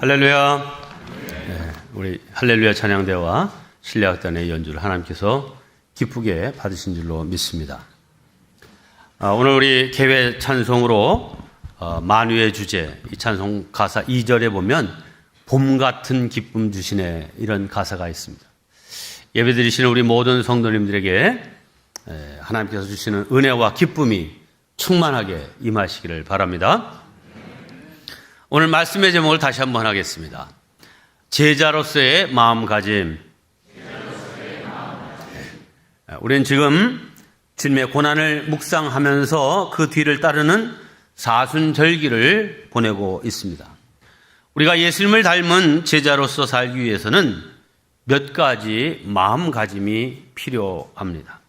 할렐루야. 네, 우리 할렐루야 찬양대와 신뢰학단의 연주를 하나님께서 기쁘게 받으신 줄로 믿습니다. 오늘 우리 개회 찬송으로 만유의 주제, 이 찬송 가사 2절에 보면 봄 같은 기쁨 주시네, 이런 가사가 있습니다. 예배드리시는 우리 모든 성도님들에게 하나님께서 주시는 은혜와 기쁨이 충만하게 임하시기를 바랍니다. 오늘 말씀의 제목을 다시 한번 하겠습니다. 제자로서의 마음가짐. 우리는 지금 주님의 고난을 묵상하면서 그 뒤를 따르는 사순절기를 보내고 있습니다. 우리가 예수님을 닮은 제자로서 살기 위해서는 몇 가지 마음가짐이 필요합니다.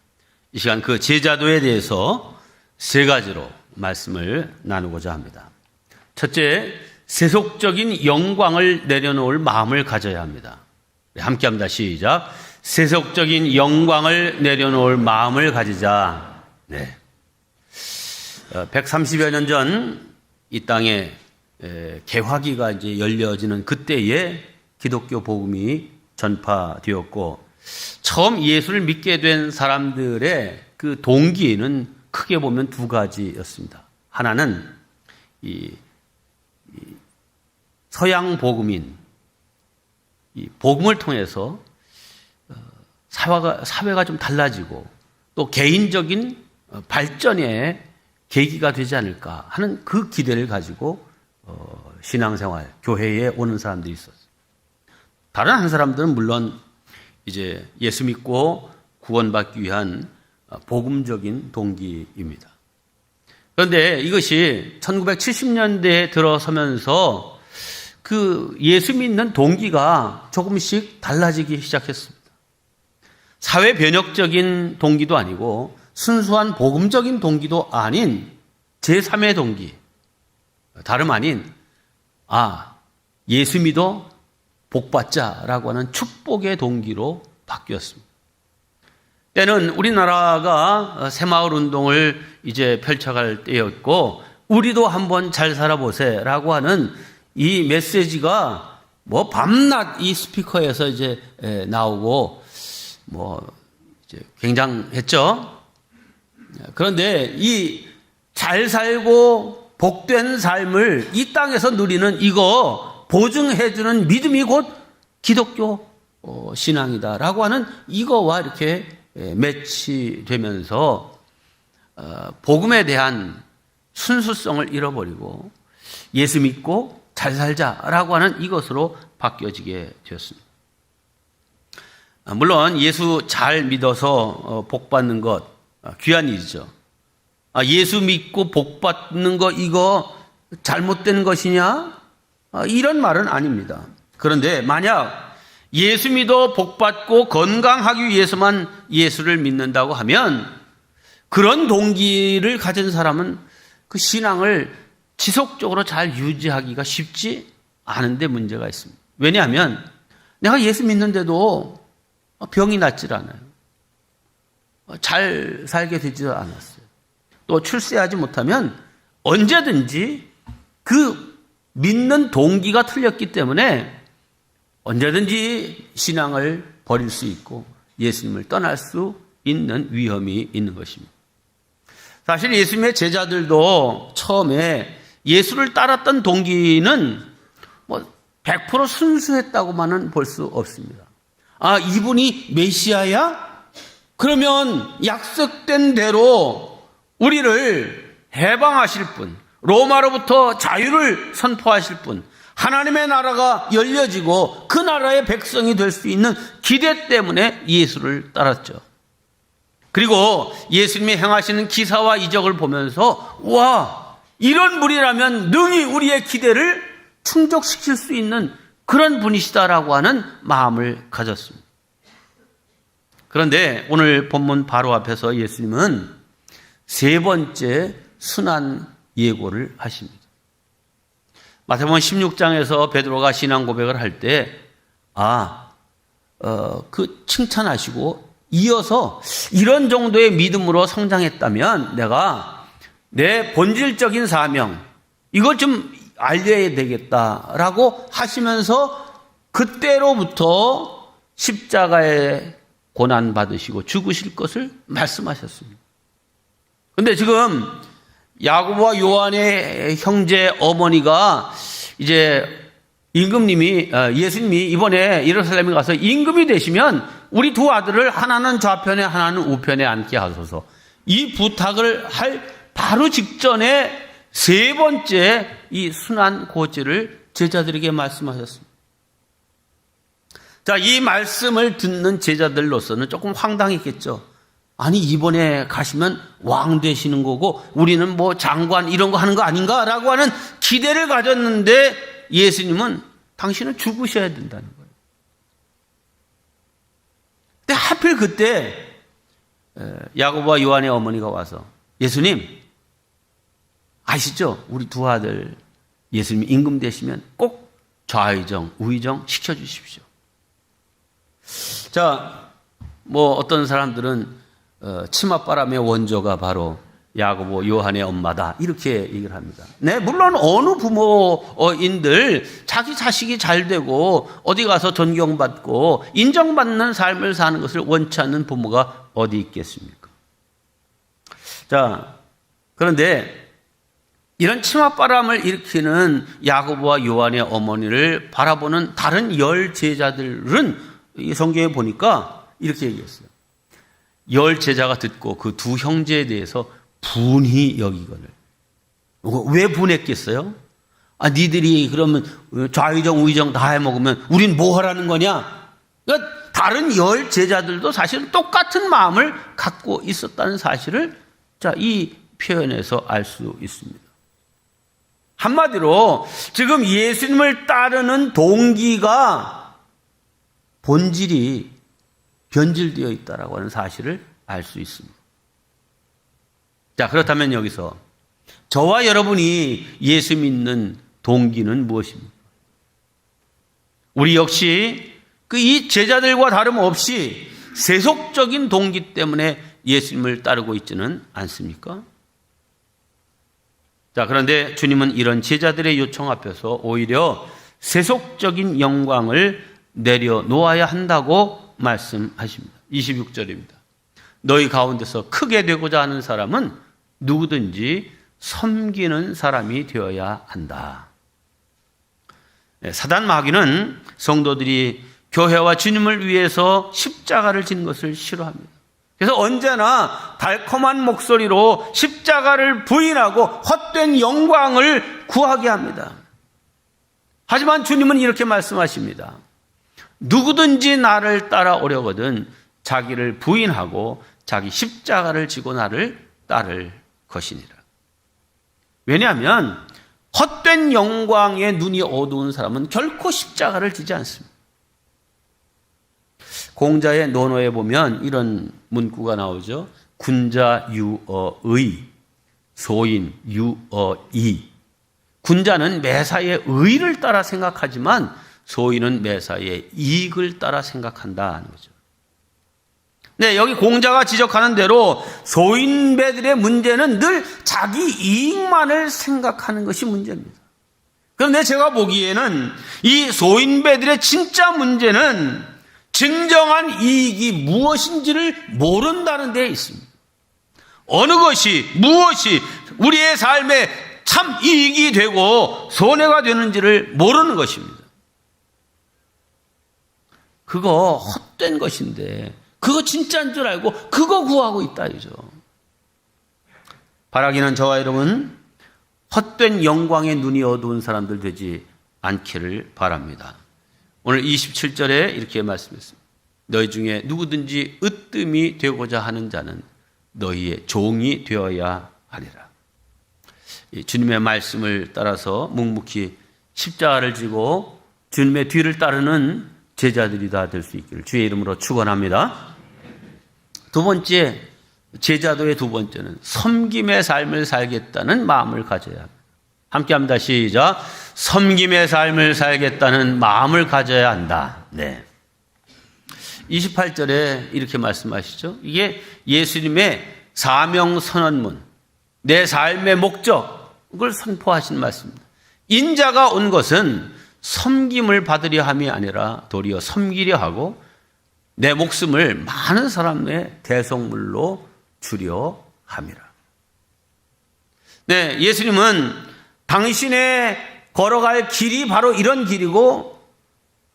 이 시간 그 제자도에 대해서 세 가지로 말씀을 나누고자 합니다. 첫째, 세속적인 영광을 내려놓을 마음을 가져야 합니다. 함께 합니다. 시작. 세속적인 영광을 내려놓을 마음을 가지자. 네. 130여 년 전 이 땅에 개화기가 이제 열려지는 그때에 기독교 복음이 전파되었고, 처음 예수를 믿게 된 사람들의 그 동기는 크게 보면 두 가지였습니다. 하나는 이 서양 복음인, 이 복음을 통해서 사회가 좀 달라지고 또 개인적인 발전의 계기가 되지 않을까 하는 그 기대를 가지고 신앙생활, 교회에 오는 사람들이 있었어요. 다른 한 사람들은 물론 이제 예수 믿고 구원받기 위한 복음적인 동기입니다. 그런데 이것이 1970년대에 들어서면서 그 예수 믿는 동기가 조금씩 달라지기 시작했습니다. 사회 변혁적인 동기도 아니고 순수한 복음적인 동기도 아닌 제3의 동기, 다름 아닌 예수 믿어 복받자라고 하는 축복의 동기로 바뀌었습니다. 때는 우리나라가 새마을 운동을 이제 펼쳐갈 때였고, 우리도 한번 잘 살아보세라고 하는 이 메시지가 뭐 밤낮 이 스피커에서 이제 나오고 뭐 이제 굉장했죠. 그런데 이 잘 살고 복된 삶을 이 땅에서 누리는 이거 보증해주는 믿음이 곧 기독교 신앙이다라고 하는 이거와 이렇게 매치되면서 복음에 대한 순수성을 잃어버리고 예수 믿고 잘 살자라고 하는 이것으로 바뀌어지게 되었습니다. 물론 예수 잘 믿어서 복 받는 것 귀한 일이죠. 예수 믿고 복 받는 거 이거 잘못된 것이냐? 이런 말은 아닙니다. 그런데 만약 예수 믿어 복 받고 건강하기 위해서만 예수를 믿는다고 하면 그런 동기를 가진 사람은 그 신앙을 지속적으로 잘 유지하기가 쉽지 않은데 문제가 있습니다. 왜냐하면 내가 예수 믿는데도 병이 낫질 않아요. 잘 살게 되지 않았어요. 또 출세하지 못하면 언제든지 그 믿는 동기가 틀렸기 때문에 언제든지 신앙을 버릴 수 있고 예수님을 떠날 수 있는 위험이 있는 것입니다. 사실 예수님의 제자들도 처음에 예수를 따랐던 동기는 100% 순수했다고만은 볼 수 없습니다. 이분이 메시아야? 그러면 약속된 대로 우리를 해방하실 분, 로마로부터 자유를 선포하실 분, 하나님의 나라가 열려지고 그 나라의 백성이 될 수 있는 기대 때문에 예수를 따랐죠. 그리고 예수님이 행하시는 기사와 이적을 보면서 이런 분이라면 능히 우리의 기대를 충족시킬 수 있는 그런 분이시다라고 하는 마음을 가졌습니다. 그런데 오늘 본문 바로 앞에서 예수님은 세 번째 순환 예고를 하십니다. 마태복음 16장에서 베드로가 신앙 고백을 할 때 칭찬하시고 이어서 이런 정도의 믿음으로 성장했다면 내가 내 본질적인 사명, 이걸 좀 알려야 되겠다라고 하시면서 그때로부터 십자가에 고난 받으시고 죽으실 것을 말씀하셨습니다. 그런데 지금 야고보와 요한의 형제 어머니가 이제 예수님이 이번에 예루살렘에 가서 임금이 되시면 우리 두 아들을 하나는 좌편에 하나는 우편에 앉게 하소서, 이 부탁을 할 바로 직전에 세 번째 이 순환 고지를 제자들에게 말씀하셨습니다. 자, 이 말씀을 듣는 제자들로서는 조금 황당했겠죠. 아니, 이번에 가시면 왕 되시는 거고 우리는 뭐 장관 이런 거 하는 거 아닌가라고 하는 기대를 가졌는데 예수님은 당신은 죽으셔야 된다는 거예요. 근데 하필 그때 야고보와 요한의 어머니가 와서, 예수님 아시죠? 우리 두 아들 예수님이 임금 되시면 꼭 좌의정 우의정 시켜주십시오. 자, 뭐 어떤 사람들은 치맛바람의 원조가 바로 야고보 요한의 엄마다 이렇게 얘기를 합니다. 네, 물론 어느 부모인들 자기 자식이 잘 되고 어디 가서 존경받고 인정받는 삶을 사는 것을 원치 않는 부모가 어디 있겠습니까? 자, 그런데 이런 치맛바람을 일으키는 야고보와 요한의 어머니를 바라보는 다른 10 제자들은 이 성경에 보니까 이렇게 얘기했어요. 10 제자가 듣고 그 두 형제에 대해서 분히 여기거늘. 왜 분했겠어요? 아, 니들이 그러면 좌의정 우의정 다 해먹으면 우린 뭐 하라는 거냐? 그러니까 다른 10 제자들도 사실은 똑같은 마음을 갖고 있었다는 사실을 자, 이 표현에서 알 수 있습니다. 한마디로 지금 예수님을 따르는 동기가 본질이 변질되어 있다라고 하는 사실을 알 수 있습니다. 자, 그렇다면 여기서 저와 여러분이 예수 믿는 동기는 무엇입니까? 우리 역시 이 제자들과 다름없이 세속적인 동기 때문에 예수님을 따르고 있지는 않습니까? 자, 그런데 주님은 이런 제자들의 요청 앞에서 오히려 세속적인 영광을 내려놓아야 한다고 말씀하십니다. 26절입니다. 너희 가운데서 크게 되고자 하는 사람은 누구든지 섬기는 사람이 되어야 한다. 사단 마귀는 성도들이 교회와 주님을 위해서 십자가를 지는 것을 싫어합니다. 그래서 언제나 달콤한 목소리로 십자가를 부인하고 헛된 영광을 구하게 합니다. 하지만 주님은 이렇게 말씀하십니다. 누구든지 나를 따라오려거든 자기를 부인하고 자기 십자가를 지고 나를 따를 것이니라. 왜냐하면 헛된 영광에 눈이 어두운 사람은 결코 십자가를 지지 않습니다. 공자의 논어에 보면 이런 문구가 나오죠. 군자 유어의, 소인 유어이. 군자는 매사에 의를 따라 생각하지만 소인은 매사에 이익을 따라 생각한다는 거죠. 네, 여기 공자가 지적하는 대로 소인배들의 문제는 늘 자기 이익만을 생각하는 것이 문제입니다. 그런데 제가 보기에는 이 소인배들의 진짜 문제는 진정한 이익이 무엇인지를 모른다는 데에 있습니다. 어느 것이 무엇이 우리의 삶에 참 이익이 되고 손해가 되는지를 모르는 것입니다. 그거 헛된 것인데 그거 진짜인 줄 알고 그거 구하고 있다 이죠. 바라기는 저와 여러분 헛된 영광에 눈이 어두운 사람들 되지 않기를 바랍니다. 오늘 27절에 이렇게 말씀했습니다. 너희 중에 누구든지 으뜸이 되고자 하는 자는 너희의 종이 되어야 하리라. 주님의 말씀을 따라서 묵묵히 십자가를 지고 주님의 뒤를 따르는 제자들이 다 될 수 있기를 주의 이름으로 축원합니다. 두 번째, 제자도의 두 번째는 섬김의 삶을 살겠다는 마음을 가져야 합니다. 함께합니다. 시작. 섬김의 삶을 살겠다는 마음을 가져야 한다. 네. 28절에 이렇게 말씀하시죠. 이게 예수님의 사명 선언문, 내 삶의 목적을 선포하신 말씀입니다. 인자가 온 것은 섬김을 받으려 함이 아니라 도리어 섬기려 하고 내 목숨을 많은 사람의 대속물로 주려 함이라. 네, 예수님은 당신의 걸어갈 길이 바로 이런 길이고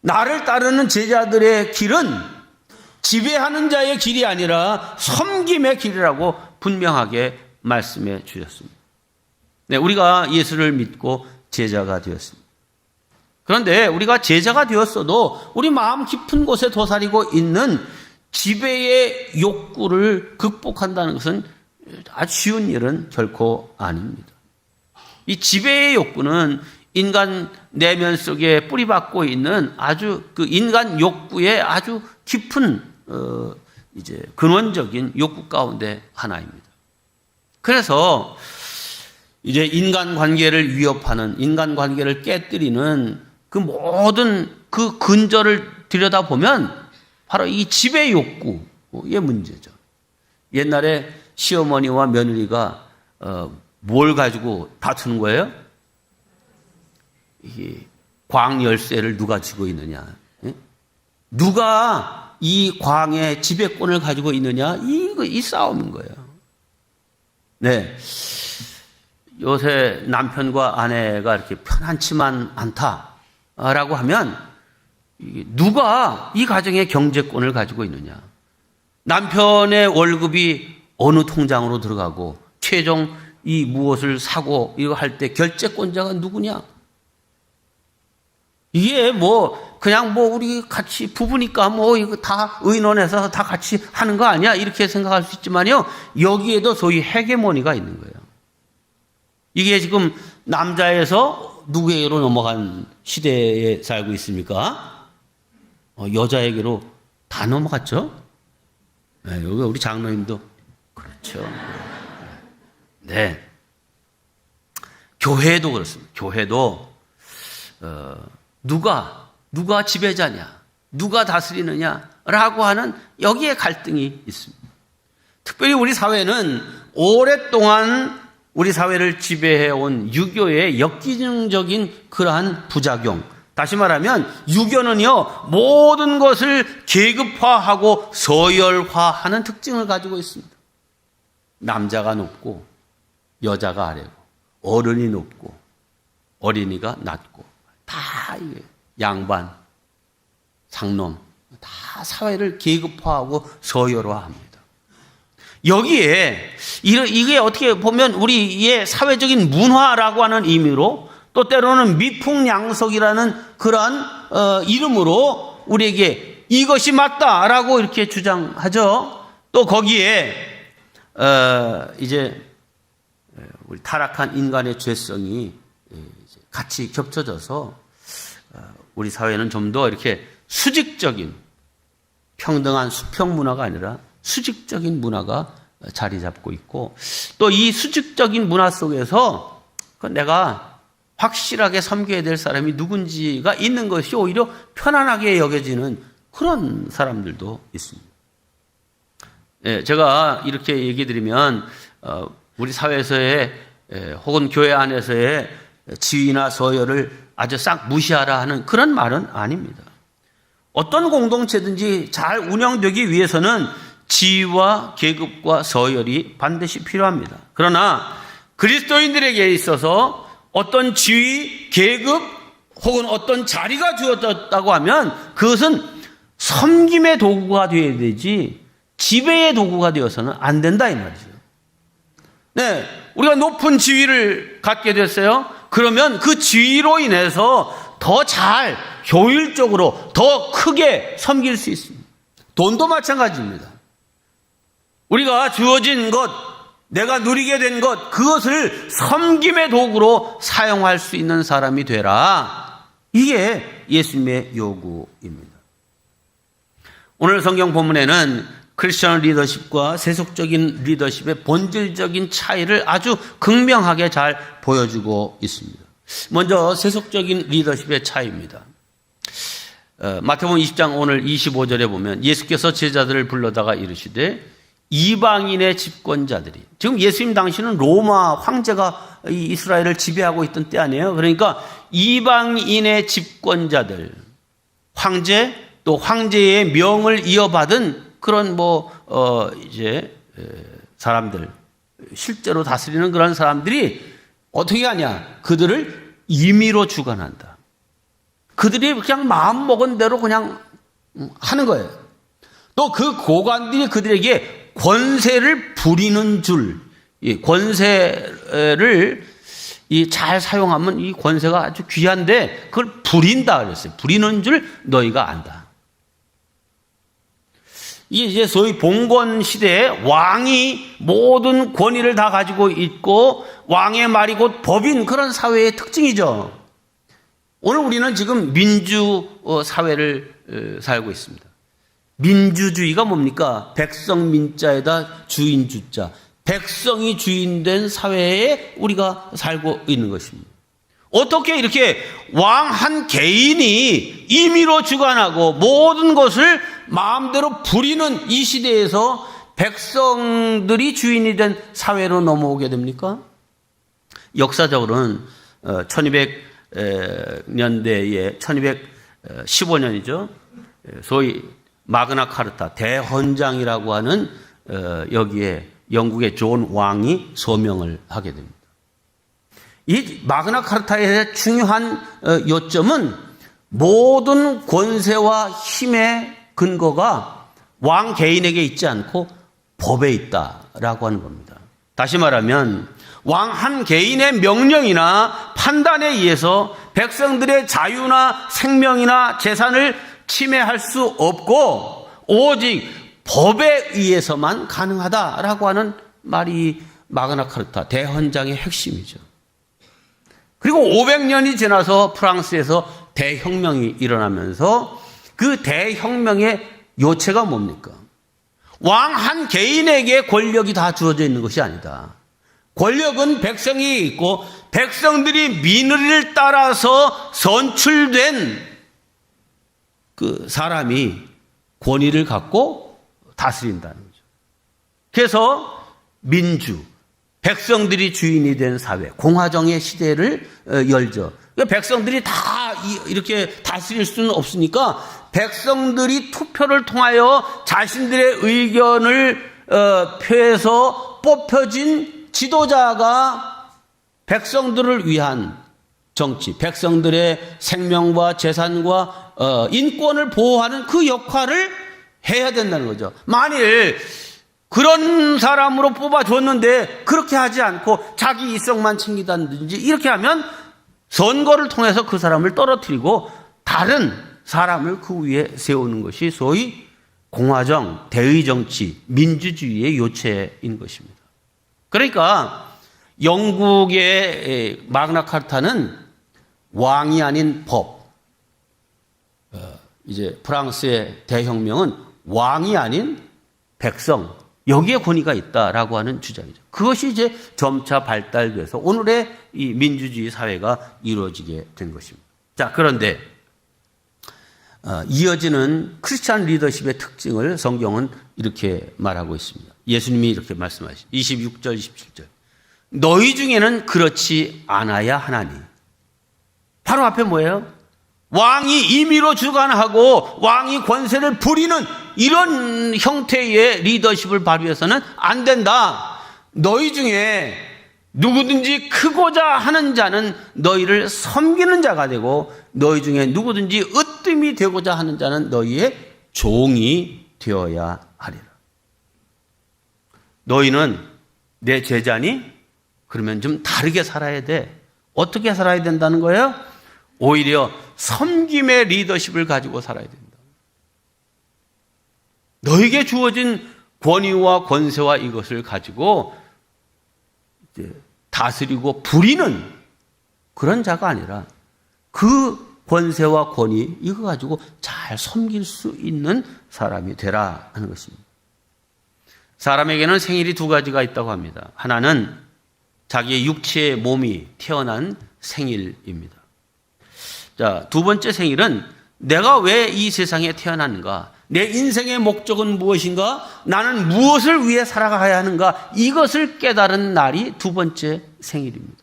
나를 따르는 제자들의 길은 지배하는 자의 길이 아니라 섬김의 길이라고 분명하게 말씀해 주셨습니다. 네, 우리가 예수를 믿고 제자가 되었습니다. 그런데 우리가 제자가 되었어도 우리 마음 깊은 곳에 도사리고 있는 지배의 욕구를 극복한다는 것은 아주 쉬운 일은 결코 아닙니다. 이 지배의 욕구는 인간 내면 속에 뿌리박고 있는 아주 그 인간 욕구의 아주 깊은 이제 근원적인 욕구 가운데 하나입니다. 그래서 이제 인간 관계를 위협하는, 인간 관계를 깨뜨리는 그 모든 그 근저를 들여다보면 바로 이 지배 욕구의 문제죠. 옛날에 시어머니와 며느리가 뭘 가지고 다투는 거예요? 이게 광 열쇠를 누가 쥐고 있느냐, 누가 이 광의 지배권을 가지고 있느냐, 이 싸움인 거예요. 네, 요새 남편과 아내가 이렇게 편안치만 않다라고 하면 누가 이 가정의 경제권을 가지고 있느냐, 남편의 월급이 어느 통장으로 들어가고 최종 이 무엇을 사고 이거 할 때 결재권자가 누구냐, 이게 그냥 우리 같이 부부니까 이거 다 의논해서 다 같이 하는 거 아니야? 이렇게 생각할 수 있지만요, 여기에도 소위 헤게모니가 있는 거예요. 이게 지금 남자에서 누구에게로 넘어간 시대에 살고 있습니까? 여자에게로 다 넘어갔죠? 네, 여기 우리 장로님도 그렇죠. 네. 교회도 그렇습니다. 교회도 누가 지배자냐, 누가 다스리느냐라고 하는 여기에 갈등이 있습니다. 특별히 우리 사회는 오랫동안 우리 사회를 지배해온 유교의 역기능적인 그러한 부작용, 다시 말하면 유교는요 모든 것을 계급화하고 서열화하는 특징을 가지고 있습니다. 남자가 높고 여자가 아래고 어른이 높고 어린이가 낮고 다 양반, 상놈, 다 사회를 계급화하고 서열화합니다. 여기에 이게 어떻게 보면 우리의 사회적인 문화라고 하는 의미로 또 때로는 미풍양속이라는 그러한 이름으로 우리에게 이것이 맞다라고 이렇게 주장하죠. 또 거기에 이제 우리 타락한 인간의 죄성이 같이 겹쳐져서 우리 사회는 좀 더 이렇게 수직적인 평등한 수평 문화가 아니라 수직적인 문화가 자리 잡고 있고, 또 이 수직적인 문화 속에서 내가 확실하게 섬겨야 될 사람이 누군지가 있는 것이 오히려 편안하게 여겨지는 그런 사람들도 있습니다. 예, 제가 이렇게 얘기 드리면 우리 사회에서의 혹은 교회 안에서의 지위나 서열을 아주 싹 무시하라 하는 그런 말은 아닙니다. 어떤 공동체든지 잘 운영되기 위해서는 지위와 계급과 서열이 반드시 필요합니다. 그러나 그리스도인들에게 있어서 어떤 지위, 계급 혹은 어떤 자리가 주어졌다고 하면 그것은 섬김의 도구가 되어야 되지 지배의 도구가 되어서는 안 된다 이 말이죠. 네, 우리가 높은 지위를 갖게 됐어요. 그러면 그 지위로 인해서 더 잘 효율적으로 더 크게 섬길 수 있습니다. 돈도 마찬가지입니다. 우리가 주어진 것, 내가 누리게 된 것, 그것을 섬김의 도구로 사용할 수 있는 사람이 되라. 이게 예수님의 요구입니다. 오늘 성경 본문에는 크리스천 리더십과 세속적인 리더십의 본질적인 차이를 아주 극명하게 잘 보여주고 있습니다. 먼저 세속적인 리더십의 차이입니다. 마태복음 20장 오늘 25절에 보면 예수께서 제자들을 불러다가 이르시되 이방인의 집권자들이, 지금 예수님 당시는 로마 황제가 이 이스라엘을 지배하고 있던 때 아니에요. 그러니까 이방인의 집권자들, 황제, 또 황제의 명을 이어받은 그런 사람들, 실제로 다스리는 그런 사람들이 어떻게 하냐? 그들을 임의로 주관한다. 그들이 그냥 마음 먹은 대로 그냥 하는 거예요. 또 그 고관들이 그들에게 권세를 부리는 줄, 이 권세를 잘 사용하면 이 권세가 아주 귀한데 그걸 부린다 그랬어요. 부리는 줄 너희가 안다. 이게 이제 소위 봉건 시대에 왕이 모든 권위를 다 가지고 있고 왕의 말이 곧 법인 그런 사회의 특징이죠. 오늘 우리는 지금 민주 사회를 살고 있습니다. 민주주의가 뭡니까? 백성 민자에다 주인 주자. 백성이 주인된 사회에 우리가 살고 있는 것입니다. 어떻게 이렇게 왕 한 개인이 임의로 주관하고 모든 것을 마음대로 부리는 이 시대에서 백성들이 주인이 된 사회로 넘어오게 됩니까? 역사적으로는 1200년대에 1215년이죠. 소위 마그나 카르타 대헌장이라고 하는 여기에 영국의 존 왕이 서명을 하게 됩니다. 이 마그나 카르타의 중요한 요점은 모든 권세와 힘의 근거가 왕 개인에게 있지 않고 법에 있다라고 하는 겁니다. 다시 말하면 왕 한 개인의 명령이나 판단에 의해서 백성들의 자유나 생명이나 재산을 침해할 수 없고 오직 법에 의해서만 가능하다라고 하는 말이 마그나 카르타 대헌장의 핵심이죠. 그리고 500년이 지나서 프랑스에서 대혁명이 일어나면서 그 대혁명의 요체가 뭡니까? 왕 한 개인에게 권력이 다 주어져 있는 것이 아니다. 권력은 백성이 있고 백성들이 민의를 따라서 선출된 그 사람이 권위를 갖고 다스린다는 거죠. 그래서 민주, 백성들이 주인이 된 사회, 공화정의 시대를 열죠. 백성들이 다 이렇게 다스릴 수는 없으니까 백성들이 투표를 통하여 자신들의 의견을 표해서 뽑혀진 지도자가 백성들을 위한 정치, 백성들의 생명과 재산과 인권을 보호하는 그 역할을 해야 된다는 거죠. 만일 그런 사람으로 뽑아줬는데 그렇게 하지 않고 자기 이성만 챙기다든지 이렇게 하면 선거를 통해서 그 사람을 떨어뜨리고 다른 사람을 그 위에 세우는 것이 소위 공화정, 대의정치, 민주주의의 요체인 것입니다. 그러니까 영국의 마그나 카르타는 왕이 아닌 법, 이제 프랑스의 대혁명은 왕이 아닌 백성, 여기에 권위가 있다라고 하는 주장이죠. 그것이 이제 점차 발달돼서 오늘의 이 민주주의 사회가 이루어지게 된 것입니다. 자, 그런데 이어지는 크리스찬 리더십의 특징을 성경은 이렇게 말하고 있습니다. 예수님이 이렇게 말씀하시죠. 26절, 27절. 너희 중에는 그렇지 않아야 하나니. 바로 앞에 뭐예요? 왕이 임의로 주관하고 왕이 권세를 부리는 이런 형태의 리더십을 발휘해서는 안 된다. 너희 중에 누구든지 크고자 하는 자는 너희를 섬기는 자가 되고 너희 중에 누구든지 으뜸이 되고자 하는 자는 너희의 종이 되어야 하리라. 너희는 내 제자니? 그러면 좀 다르게 살아야 돼. 어떻게 살아야 된다는 거예요? 오히려 섬김의 리더십을 가지고 살아야 된다. 너에게 주어진 권위와 권세와 이것을 가지고 이제 다스리고 부리는 그런 자가 아니라 그 권세와 권위 이거 가지고 잘 섬길 수 있는 사람이 되라 하는 것입니다. 사람에게는 생일이 두 가지가 있다고 합니다. 하나는 자기의 육체의 몸이 태어난 생일입니다. 자, 두 번째 생일은 내가 왜 이 세상에 태어났는가? 내 인생의 목적은 무엇인가? 나는 무엇을 위해 살아가야 하는가? 이것을 깨달은 날이 두 번째 생일입니다.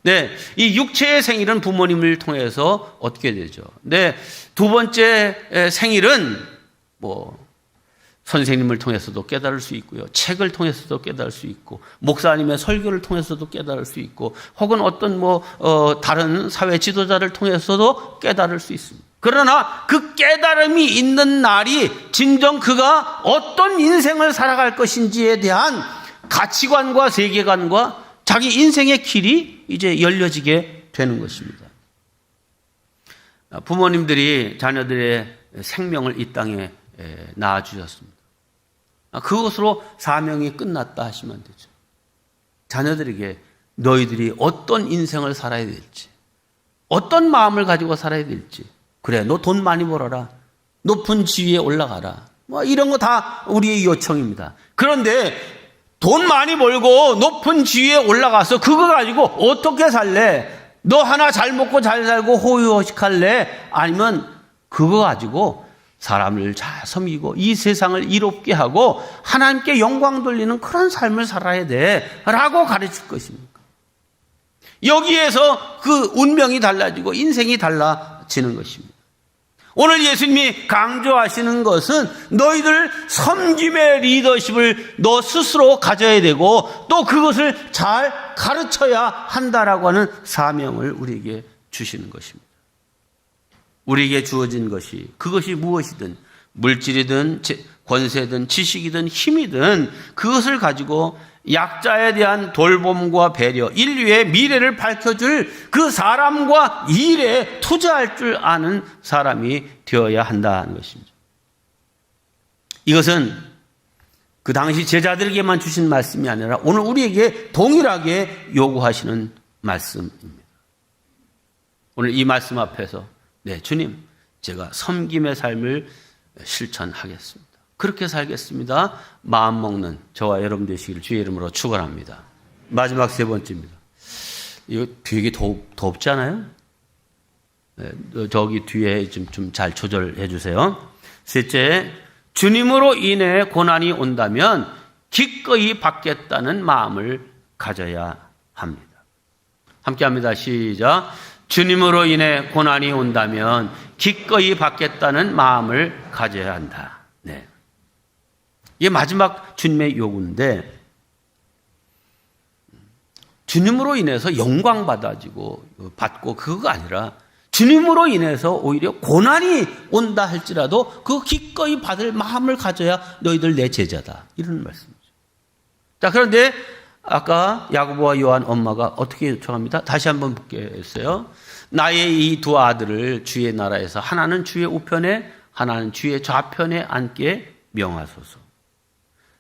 네, 이 육체의 생일은 부모님을 통해서 얻게 되죠. 네, 두 번째 생일은 선생님을 통해서도 깨달을 수 있고요. 책을 통해서도 깨달을 수 있고, 목사님의 설교를 통해서도 깨달을 수 있고, 혹은 어떤 다른 사회 지도자를 통해서도 깨달을 수 있습니다. 그러나 그 깨달음이 있는 날이 진정 그가 어떤 인생을 살아갈 것인지에 대한 가치관과 세계관과 자기 인생의 길이 이제 열려지게 되는 것입니다. 부모님들이 자녀들의 생명을 이 땅에 낳아주셨습니다. 그것으로 사명이 끝났다 하시면 되죠. 자녀들에게 너희들이 어떤 인생을 살아야 될지, 어떤 마음을 가지고 살아야 될지, 그래, 너 돈 많이 벌어라, 높은 지위에 올라가라, 이런 거 다 우리의 요청입니다. 그런데 돈 많이 벌고 높은 지위에 올라가서 그거 가지고 어떻게 살래? 너 하나 잘 먹고 잘 살고 호의호식할래? 아니면 그거 가지고 사람을 잘 섬기고 이 세상을 이롭게 하고 하나님께 영광 돌리는 그런 삶을 살아야 돼 라고 가르칠 것입니까? 여기에서 그 운명이 달라지고 인생이 달라지는 것입니다. 오늘 예수님이 강조하시는 것은 너희들 섬김의 리더십을 너 스스로 가져야 되고 또 그것을 잘 가르쳐야 한다라고 하는 사명을 우리에게 주시는 것입니다. 우리에게 주어진 것이 그것이 무엇이든 물질이든 권세든 지식이든 힘이든 그것을 가지고 약자에 대한 돌봄과 배려, 인류의 미래를 밝혀줄 그 사람과 일에 투자할 줄 아는 사람이 되어야 한다는 것입니다. 이것은 그 당시 제자들에게만 주신 말씀이 아니라 오늘 우리에게 동일하게 요구하시는 말씀입니다. 오늘 이 말씀 앞에서 네, 주님, 제가 섬김의 삶을 실천하겠습니다. 그렇게 살겠습니다. 마음 먹는 저와 여러분 되시기를 주의 이름으로 축원합니다. 마지막 세 번째입니다. 이거 되게 덥지 않아요? 네, 저기 뒤에 좀 잘 조절해 주세요. 셋째, 주님으로 인해 고난이 온다면 기꺼이 받겠다는 마음을 가져야 합니다. 함께 합니다. 시작. 주님으로 인해 고난이 온다면 기꺼이 받겠다는 마음을 가져야 한다. 네. 이게 마지막 주님의 요구인데 주님으로 인해서 영광 받고 그거가 아니라 주님으로 인해서 오히려 고난이 온다 할지라도 그 기꺼이 받을 마음을 가져야 너희들 내 제자다. 이런 말씀이죠. 자, 그런데 아까 야고보와 요한 엄마가 어떻게 요청합니다? 다시 한번 볼게요. 나의 이 두 아들을 주의 나라에서 하나는 주의 우편에 하나는 주의 좌편에 앉게 명하소서.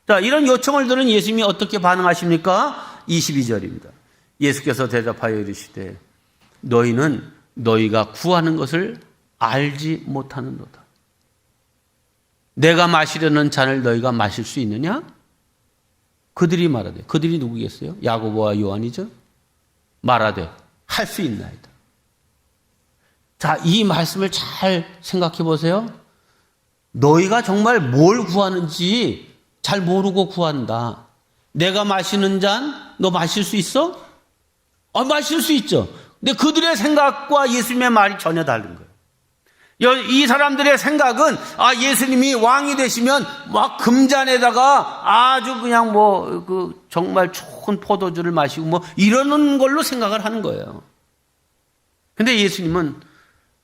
자, 이런 요청을 들은 예수님이 어떻게 반응하십니까? 22절입니다. 예수께서 대답하여 이르시되 너희는 너희가 구하는 것을 알지 못하는도다. 내가 마시려는 잔을 너희가 마실 수 있느냐? 그들이 말하되, 그들이 누구겠어요? 야고보와 요한이죠? 말하되 할 수 있나이다. 자, 이 말씀을 잘 생각해 보세요. 너희가 정말 뭘 구하는지 잘 모르고 구한다. 내가 마시는 잔 너 마실 수 있어? 마실 수 있죠. 근데 그들의 생각과 예수님의 말이 전혀 다른 거예요. 이 사람들의 생각은 예수님이 왕이 되시면 막 금잔에다가 아주 그냥 정말 좋은 포도주를 마시고 이러는 걸로 생각을 하는 거예요. 근데 예수님은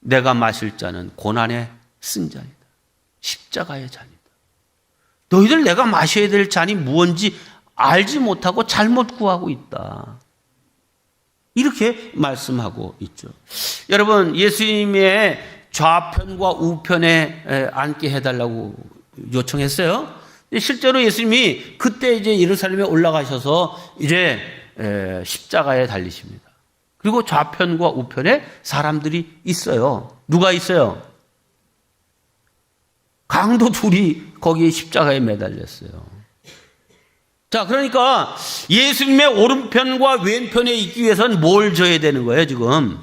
내가 마실 잔은 고난의 쓴 잔이다. 십자가의 잔이다. 너희들 내가 마셔야 될 잔이 무엇인지 알지 못하고 잘못 구하고 있다. 이렇게 말씀하고 있죠. 여러분, 예수님의 좌편과 우편에 앉게 해달라고 요청했어요. 실제로 예수님이 그때 이제 예루살렘에 올라가셔서 이제 십자가에 달리십니다. 그리고 좌편과 우편에 사람들이 있어요. 누가 있어요? 강도 둘이 거기에 십자가에 매달렸어요. 자, 그러니까 예수님의 오른편과 왼편에 있기 위해서는 뭘 져야 되는 거예요, 지금?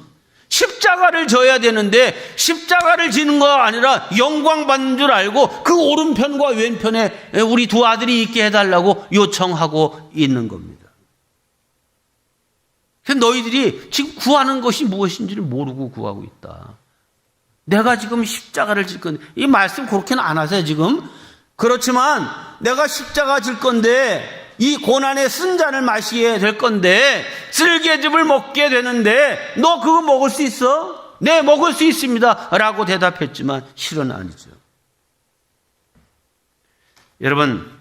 십자가 십자가를 져야 되는데 십자가를 지는 거 아니라 영광 받는 줄 알고 그 오른편과 왼편에 우리 두 아들이 있게 해달라고 요청하고 있는 겁니다. 그래서 너희들이 지금 구하는 것이 무엇인지를 모르고 구하고 있다. 내가 지금 십자가를 질 건데, 이 말씀 그렇게는 안 하세요 지금. 그렇지만 내가 십자가 질 건데 이 고난의 쓴 잔을 마시게 될 건데 쓸개즙을 먹게 되는데 너 그거 먹을 수 있어? 네, 먹을 수 있습니다 라고 대답했지만 실은 아니죠. 여러분,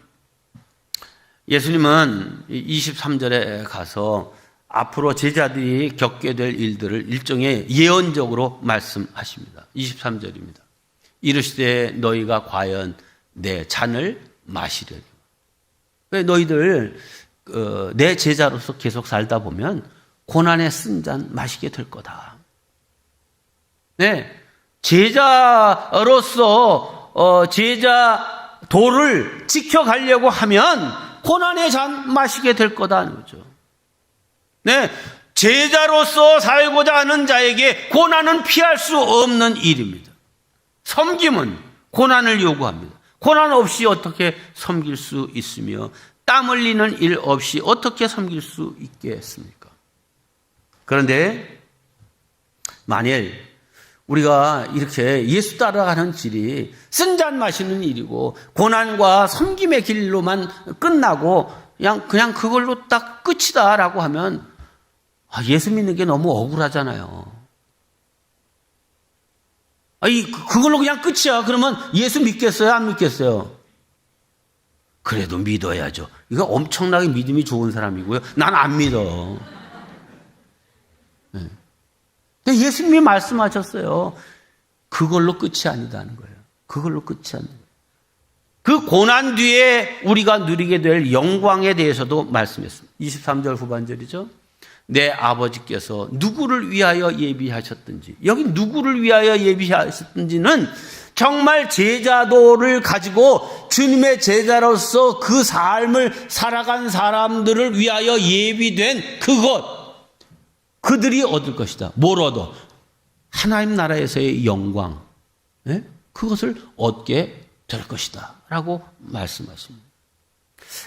예수님은 23절에 가서 앞으로 제자들이 겪게 될 일들을 일종의 예언적으로 말씀하십니다. 23절입니다. 이르시되 너희가 과연 내 잔을 마시려니. 왜 너희들 내 제자로서 계속 살다 보면 고난의 쓴 잔 마시게 될 거다. 네, 제자로서 제자 도를 지켜가려고 하면 고난의 잔 마시게 될 거다는 거죠. 네, 제자로서 살고자 하는 자에게 고난은 피할 수 없는 일입니다. 섬김은 고난을 요구합니다. 고난 없이 어떻게 섬길 수 있으며 땀 흘리는 일 없이 어떻게 섬길 수 있겠습니까? 그런데 만일 우리가 이렇게 예수 따라가는 길이 쓴 잔 마시는 일이고 고난과 섬김의 길로만 끝나고 그냥 그걸로 딱 끝이다라고 하면 예수 믿는 게 너무 억울하잖아요. 그걸로 그냥 끝이야. 그러면 예수 믿겠어요? 안 믿겠어요? 그래도 믿어야죠. 이거 엄청나게 믿음이 좋은 사람이고요. 난 안 믿어. 네. 예수님이 말씀하셨어요. 그걸로 끝이 아니다는 거예요. 그걸로 끝이 아니다. 그 고난 뒤에 우리가 누리게 될 영광에 대해서도 말씀했습니다. 23절 후반절이죠. 내 아버지께서 누구를 위하여 예비하셨든지, 여기 누구를 위하여 예비하셨든지는 정말 제자도를 가지고 주님의 제자로서 그 삶을 살아간 사람들을 위하여 예비된 그것, 그들이 얻을 것이다. 뭘 얻어? 하나님 나라에서의 영광, 네? 그것을 얻게 될 것이다 라고 말씀하십니다.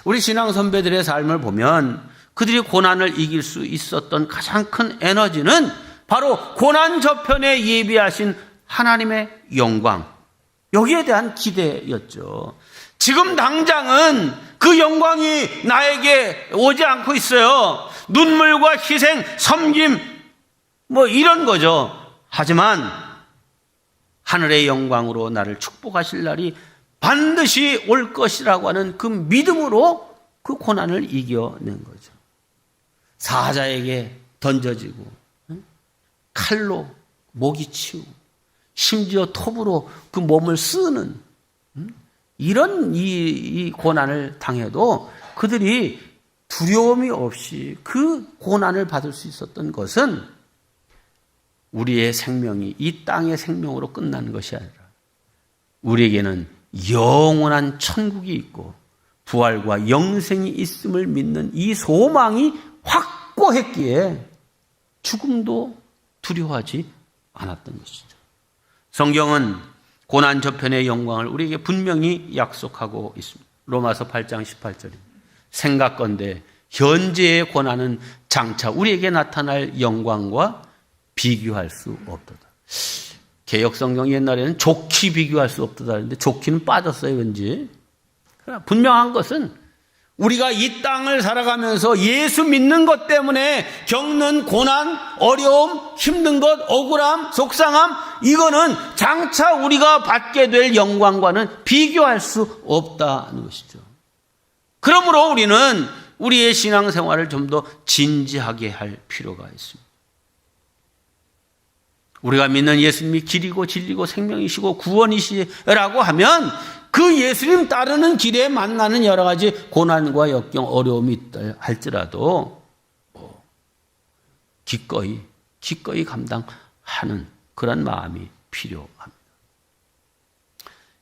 우리 신앙 선배들의 삶을 보면 그들이 고난을 이길 수 있었던 가장 큰 에너지는 바로 고난 저편에 예비하신 하나님의 영광, 여기에 대한 기대였죠. 지금 당장은 그 영광이 나에게 오지 않고 있어요. 눈물과 희생, 섬김, 이런 거죠. 하지만 하늘의 영광으로 나를 축복하실 날이 반드시 올 것이라고 하는 그 믿음으로 그 고난을 이겨낸 거죠. 사자에게 던져지고 칼로 목이 치우고 심지어 톱으로 그 몸을 쓰는 이런 이 고난을 당해도 그들이 두려움이 없이 그 고난을 받을 수 있었던 것은 우리의 생명이 이 땅의 생명으로 끝나는 것이 아니라 우리에게는 영원한 천국이 있고 부활과 영생이 있음을 믿는 이 소망이 확고했기에 죽음도 두려워하지 않았던 것이죠. 성경은 고난 저편의 영광을 우리에게 분명히 약속하고 있습니다. 로마서 8장 18절입니다. 생각건대 현재의 고난은 장차 우리에게 나타날 영광과 비교할 수 없도다. 개역성경 옛날에는 좋기 비교할 수 없도다 했는데 좋기는 빠졌어요, 왠지. 분명한 것은 우리가 이 땅을 살아가면서 예수 믿는 것 때문에 겪는 고난, 어려움, 힘든 것, 억울함, 속상함, 이거는 장차 우리가 받게 될 영광과는 비교할 수 없다는 것이죠. 그러므로 우리는 우리의 신앙생활을 좀 더 진지하게 할 필요가 있습니다. 우리가 믿는 예수님이 길이고 진리고 생명이시고 구원이시라고 하면 그 예수님 따르는 길에 만나는 여러 가지 고난과 역경, 어려움이 있다 할지라도 기꺼이 감당하는 그런 마음이 필요합니다.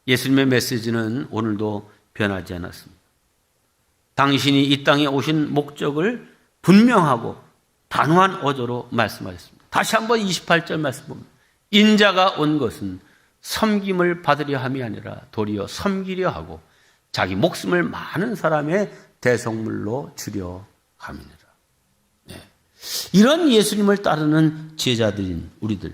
예수님의 메시지는 오늘도 변하지 않았습니다. 당신이 이 땅에 오신 목적을 분명하고 단호한 어조로 말씀하셨습니다. 다시 한번 28절 말씀 봅니다. 인자가 온 것은 섬김을 받으려 함이 아니라 도리어 섬기려 하고 자기 목숨을 많은 사람의 대속물로 주려 함이니라. 네. 이런 예수님을 따르는 제자들인 우리들,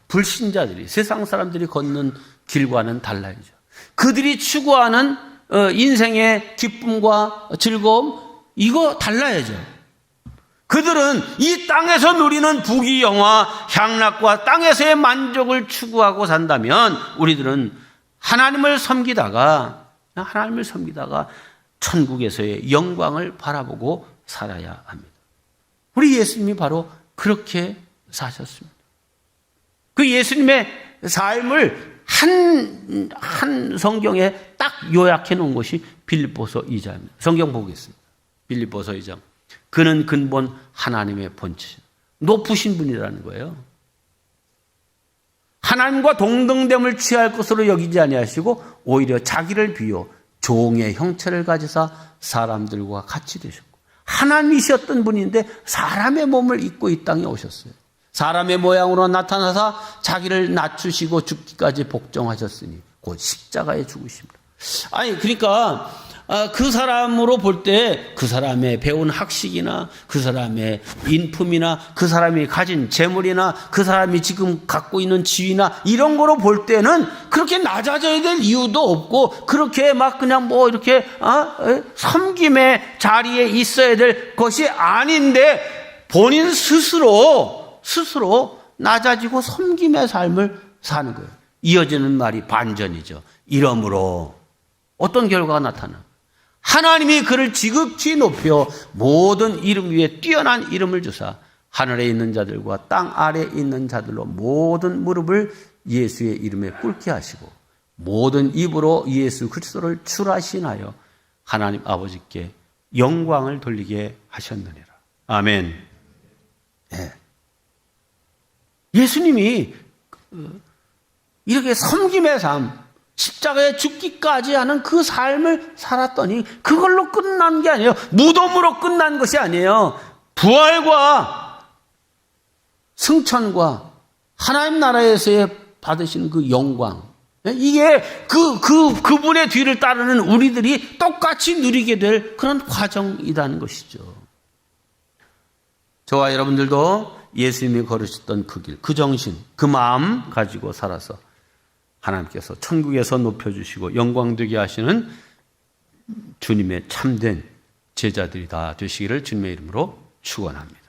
불신자들이, 세상 사람들이 걷는 길과는 달라야죠. 그들이 추구하는 인생의 기쁨과 즐거움, 이거 달라야죠. 그들은 이 땅에서 누리는 부귀영화, 향락과 땅에서의 만족을 추구하고 산다면 우리들은 하나님을 섬기다가 천국에서의 영광을 바라보고 살아야 합니다. 우리 예수님이 바로 그렇게 사셨습니다. 그 예수님의 삶을 한 성경에 딱 요약해 놓은 것이 빌립보서 2장입니다. 성경 보겠습니다. 빌립보서 2장. 그는 근본 하나님의 본체, 높으신 분이라는 거예요. 하나님과 동등됨을 취할 것으로 여기지 아니하시고 오히려 자기를 비워 종의 형체를 가지사 사람들과 같이 되셨고, 하나님이셨던 분인데 사람의 몸을 입고 이 땅에 오셨어요. 사람의 모양으로 나타나사 자기를 낮추시고 죽기까지 복종하셨으니 곧 십자가에 죽으십니다. 아니, 그러니까 그 사람으로 볼 때 그 사람의 배운 학식이나 그 사람의 인품이나 그 사람이 가진 재물이나 그 사람이 지금 갖고 있는 지위나 이런 거로 볼 때는 그렇게 낮아져야 될 이유도 없고, 그렇게 막 그냥 뭐 이렇게 섬김의 자리에 있어야 될 것이 아닌데, 본인 스스로 낮아지고 섬김의 삶을 사는 거예요. 이어지는 말이 반전이죠. 이러므로 어떤 결과가 나타나? 하나님이 그를 지극히 높여 모든 이름 위에 뛰어난 이름을 주사 하늘에 있는 자들과 땅 아래에 있는 자들로 모든 무릎을 예수의 이름에 꿇게 하시고 모든 입으로 예수 그리스도를 출하신하여 하나님 아버지께 영광을 돌리게 하셨느니라. 아멘. 네. 예수님이 이렇게 섬김의 삶, 십자가에 죽기까지 하는 그 삶을 살았더니 그걸로 끝난 게 아니에요. 무덤으로 끝난 것이 아니에요. 부활과 승천과 하나님 나라에서의 받으신 그 영광, 이게 그분의 뒤를 따르는 우리들이 똑같이 누리게 될 그런 과정이라는 것이죠. 저와 여러분들도 예수님이 걸으셨던 그 길, 그 정신, 그 마음 가지고 살아서 하나님께서 천국에서 높여주시고 영광되게 하시는 주님의 참된 제자들이 다 되시기를 주님의 이름으로 축원합니다.